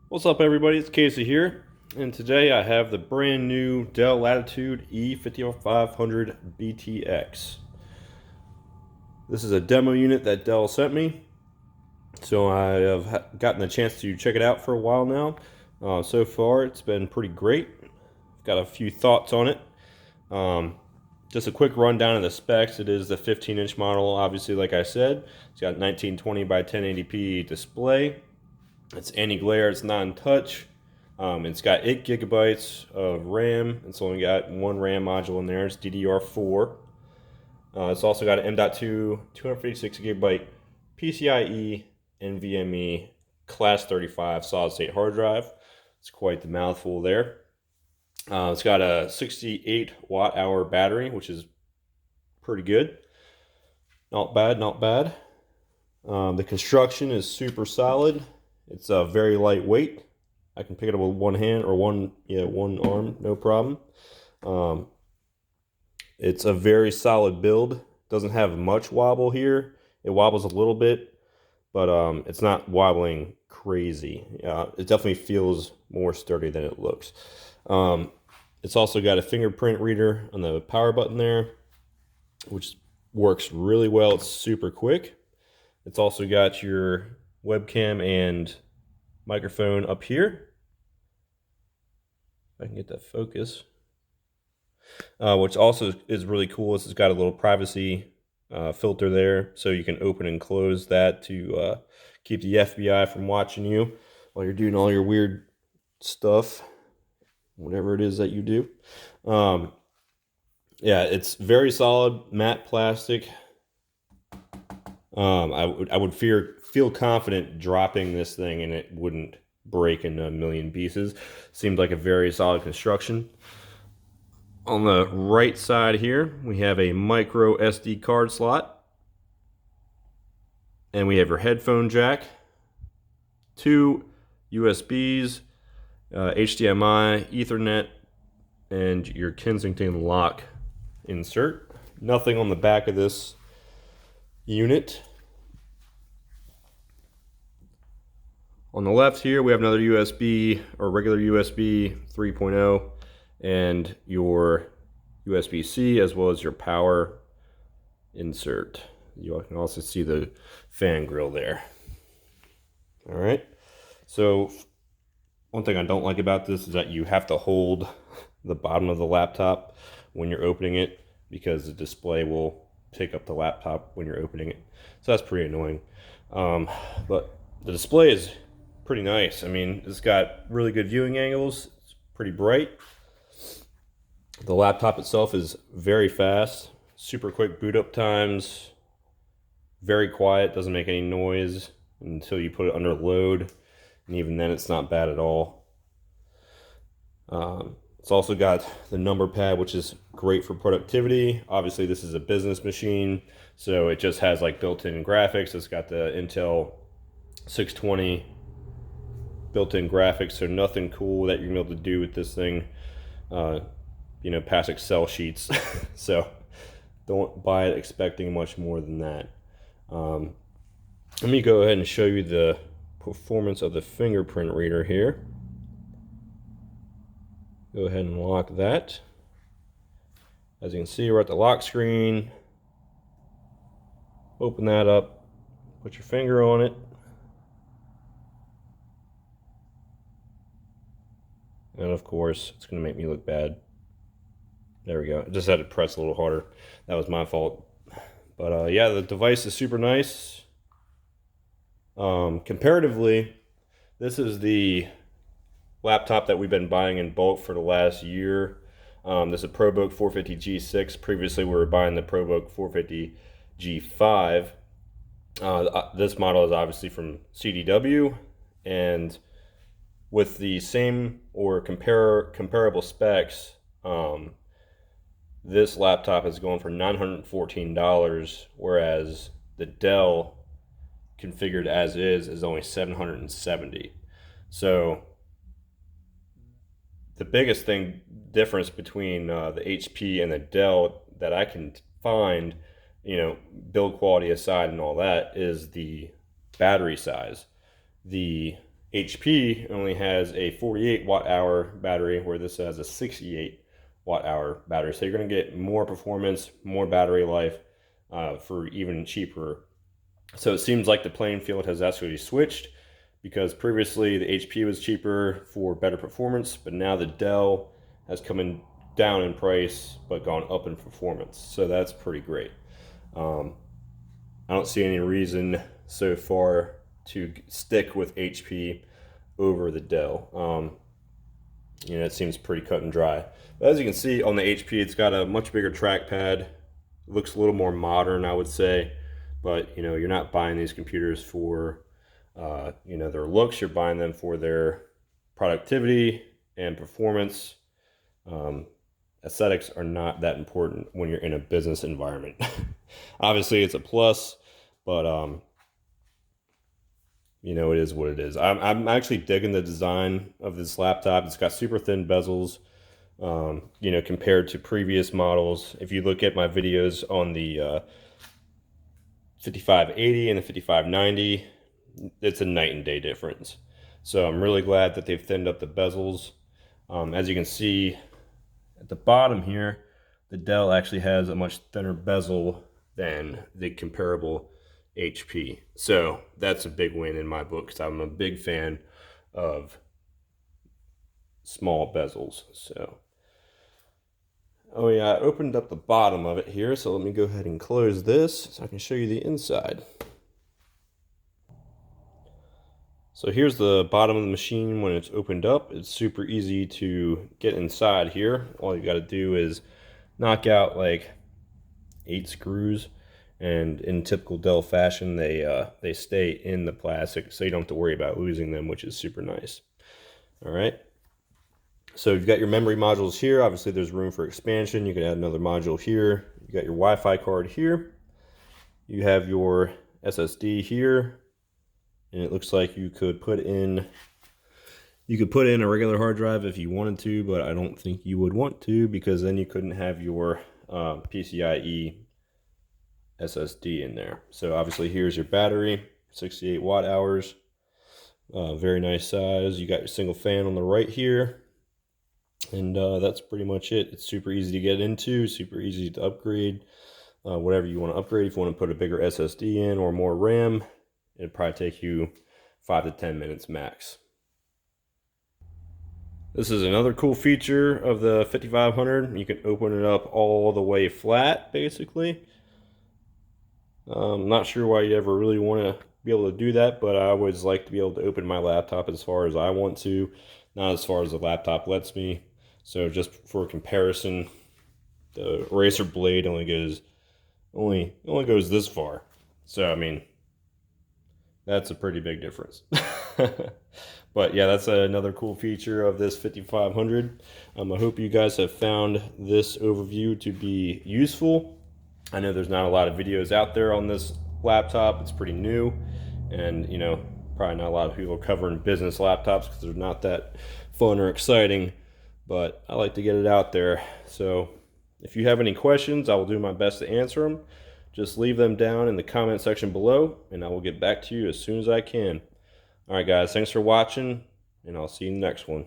What's up, everybody? It's Casey here, and today I have the brand new Dell Latitude E5500 BTX. This is a demo unit that Dell sent me, so I have gotten the chance to check it out for a while now. So far, it's been pretty great. Got a few thoughts on it. Um, just a quick rundown of the specs. It is the 15-inch model, obviously, like I said. It's got 1920 by 1080p display. It's anti-glare, it's non-touch. It's got 8 gigabytes of RAM. It's only got one RAM module in there. It's DDR4. It's also got an M.2 256 gigabyte PCIe NVMe Class 35 solid-state hard drive. It's quite the mouthful there. It's got a 68 watt-hour battery, which is pretty good. Not bad, not bad. The construction is super solid. It's very lightweight. I can pick it up with one hand or one arm, no problem. It's a very solid build. Doesn't have much wobble here. It wobbles a little bit, but it's not wobbling crazy. It definitely feels more sturdy than it looks. It's also got a fingerprint reader on the power button there, which works really well. It's super quick. It's also got your webcam and microphone up here. If I can get that focus. Which also is really cool is it's got a little privacy filter there, so you can open and close that to keep the FBI from watching you while you're doing all your weird stuff, whatever it is that you do. Yeah, it's very solid, matte plastic. I would feel confident dropping this thing and it wouldn't break into a million pieces. Seemed like a very solid construction. On the right side here, we have a micro SD card slot. And we have your headphone jack, 2 USBs, HDMI, Ethernet, and your Kensington lock insert. Nothing on the back of this unit. On the left here, we have another USB or regular USB 3.0 and your USB-C as well as your power insert. You can also see the fan grill there. All right. So one thing I don't like about this is that you have to hold the bottom of the laptop when you're opening it because the display will pick up the laptop when you're opening it. So that's pretty annoying. But the display is pretty nice. I mean, it's got really good viewing angles. It's pretty bright. The laptop itself is very fast, super quick boot up times, very quiet, doesn't make any noise until you put it under load, and even then it's not bad at all. It's also got the number pad, which is great for productivity. Obviously, this is a business machine, so it just has like built-in graphics. It's got the Intel 620 built-in graphics, so nothing cool that you're gonna be able to do with this thing, past Excel sheets. So don't buy it expecting much more than that. Let me go ahead and show you the performance of the fingerprint reader here. Go ahead and lock that. As you can see, we're at the lock screen. Open that up, put your finger on it. And of course, it's going to make me look bad. There we go. I just had to press a little harder. That was my fault. But yeah, the device is super nice. Comparatively, this is the laptop that we've been buying in bulk for the last year. This is a ProBook 450 G6. Previously, we were buying the ProBook 450 G5. This model is obviously from CDW, and with the same or comparable specs, this laptop is going for $914, whereas the Dell configured as is only $770. So the biggest difference between the HP and the Dell that I can find, build quality aside and all that, is the battery size. The HP only has a 48 watt hour battery, where this has a 68 watt hour battery. So you're going to get more performance, more battery life for even cheaper. So it seems like the playing field has actually switched, because previously the HP was cheaper for better performance, but now the Dell has come down in price but gone up in performance. So that's pretty great. I don't see any reason so far to stick with HP over the Dell. It seems pretty cut and dry. But as you can see on the HP, it's got a much bigger trackpad. It looks a little more modern, I would say. But you're not buying these computers for their looks. You're buying them for their productivity and performance. Aesthetics are not that important when you're in a business environment. Obviously, it's a plus, but it is what it is. I'm actually digging the design of this laptop. It's got super thin bezels, compared to previous models. If you look at my videos on the 5580 and the 5590, it's a night and day difference. So I'm really glad that they've thinned up the bezels. As you can see at the bottom here, the Dell actually has a much thinner bezel than the comparable HP. So that's a big win in my book, because I'm a big fan of small bezels. So, oh yeah, I opened up the bottom of it here, so let me go ahead and close this so I can show you the inside. So here's the bottom of the machine when it's opened up. It's super easy to get inside here. All you got to do is knock out like 8 screws, and in typical Dell fashion, they stay in the plastic, so you don't have to worry about losing them, which is super nice. All right. So you've got your memory modules here. Obviously, there's room for expansion. You can add another module here. You got your Wi-Fi card here. You have your SSD here. And it looks like you could put in a regular hard drive if you wanted to, but I don't think you would want to, because then you couldn't have your PCIe SSD in there. So obviously here's your battery, 68 watt hours, very nice size. You got your single fan on the right here, and that's pretty much it. It's super easy to get into, super easy to upgrade, whatever you want to upgrade. If you want to put a bigger SSD in or more RAM, it'd probably take you 5 to 10 minutes max. This is another cool feature of the 5500. You can open it up all the way flat, basically. I'm not sure why you ever really want to be able to do that, but I always like to be able to open my laptop as far as I want to, not as far as the laptop lets me. So just for comparison, the eraser blade only goes this far. So I mean, that's a pretty big difference. But yeah, that's another cool feature of this 5500. I hope you guys have found this overview to be useful. I know there's not a lot of videos out there on this laptop. It's pretty new, and probably not a lot of people covering business laptops because they're not that fun or exciting, but I like to get it out there. So if you have any questions, I will do my best to answer them. Just leave them down in the comment section below, and I will get back to you as soon as I can. All right, guys, thanks for watching, and I'll see you in the next one.